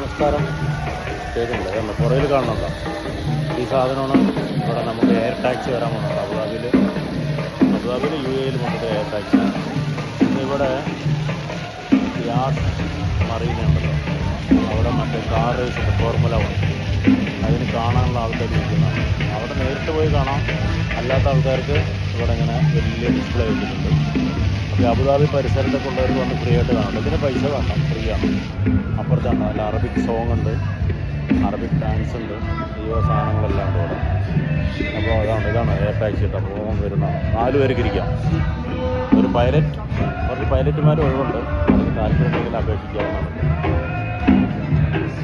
നമസ്കാരം. കേൾക്കുന്നില്ല, അതുകൊണ്ട് പുറകിൽ കാണുന്നുണ്ടോ? ഈ സാധനമാണ് ഇവിടെ നമുക്ക് എയർ ടാക്സി വരാൻ പോകുന്നത്. അബുദാബിയിൽ യു എയിൽ കൊണ്ടത് എയർ ടാക്സി. ഇവിടെ യാസ് മറീന ഉണ്ടല്ലോ, അവിടെ മറ്റേ കാർ റേസിൻ്റെ ഫോർമുല 1 അതിന് കാണാനുള്ള ആൾക്കാർ ഇരിക്കുന്നതാണ്. അവിടെ നേരിട്ട് പോയി കാണാം, അല്ലാത്ത ആൾക്കാർക്ക് ഇവിടെ ഇങ്ങനെ വലിയ ഡിസ്പ്ലേ വെച്ചിട്ടുണ്ട്. അപ്പോൾ അബുദാബി പരിസരത്തൊക്കെ ഉള്ളവർക്ക് വന്ന് ഫ്രീ ആയിട്ട് കാണും. ഇതിന് പൈസ വേണ്ട, ഫ്രീ ആണ്. അപ്പുറത്താണ് നല്ല അറബിക് സോങ് ഉണ്ട്, അറബിക് ഡാൻസ് ഉണ്ട്, ഈ സാധനങ്ങളെല്ലാം ഉണ്ട് ഇവിടെ. അപ്പോൾ ഇതാണ് എയർ ടാക്സി കേട്ടോ. പോകാൻ വരുന്നതാണ്. 4 പേർക്ക് ഇരിക്കാം. കുറച്ച് പൈലറ്റുമാർ ഒഴിവുണ്ട്, അവർക്ക് താല്പര്യമുണ്ടെങ്കിൽ അപേക്ഷിക്കാവുന്നതാണ്.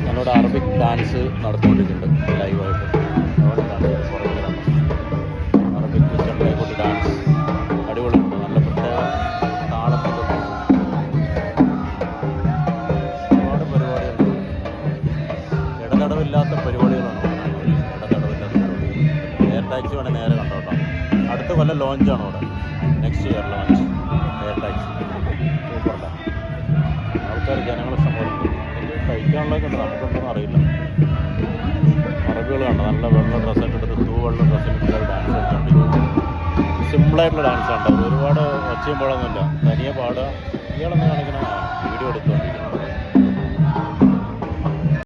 ഞാനിവിടെ അറബിക് ഡാൻസ് നടത്തുകൊണ്ടിരിക്കുന്നുണ്ട് ലൈവായിട്ട്. അവിടെ പുറകിലാണ് അറബിക് ചെണ്ടയെക്കൊണ്ട് ഡാൻസ് അടിപൊളിയുണ്ട്. നല്ല പ്രത്യേക താളത്തിൽ ഒരുപാട് പരിപാടികളുണ്ട്. ഇടതടവില്ലാത്ത പരിപാടികളാണ്. എയർ ടാക്സി വേണേൽ നേരെ കണ്ടോട്ടോ. അടുത്ത കൊല്ലം ലോഞ്ചാണ് ഇവിടെ, next year launch air taxi. സൂപ്പറല്ല, ആൾക്കാർ ജനങ്ങളെ സമ്മതിക്കും. കഴിക്കാനുള്ളതൊക്കെ ഉണ്ട്, നമുക്കൊന്നും അറിയില്ല. അറബികൾ കണ്ടോ, നല്ല വെള്ള ഡ്രസ്സൊക്കെ എടുത്ത് വെള്ള ഡ്രസ്സിലിട്ട് ഡാൻസ് കളിച്ചുകൊണ്ടിരിക്കും. സിമ്പിളായിട്ടുള്ള ഡാൻസാണ്. ഒരുപാട് ഒച്ചയും പാടൊന്നുമില്ല, തനിയെ പാടുക. ഇയാളെന്ന് കാണിക്കുന്ന വീഡിയോ എടുത്തുകൊണ്ടിരിക്കുന്നത്.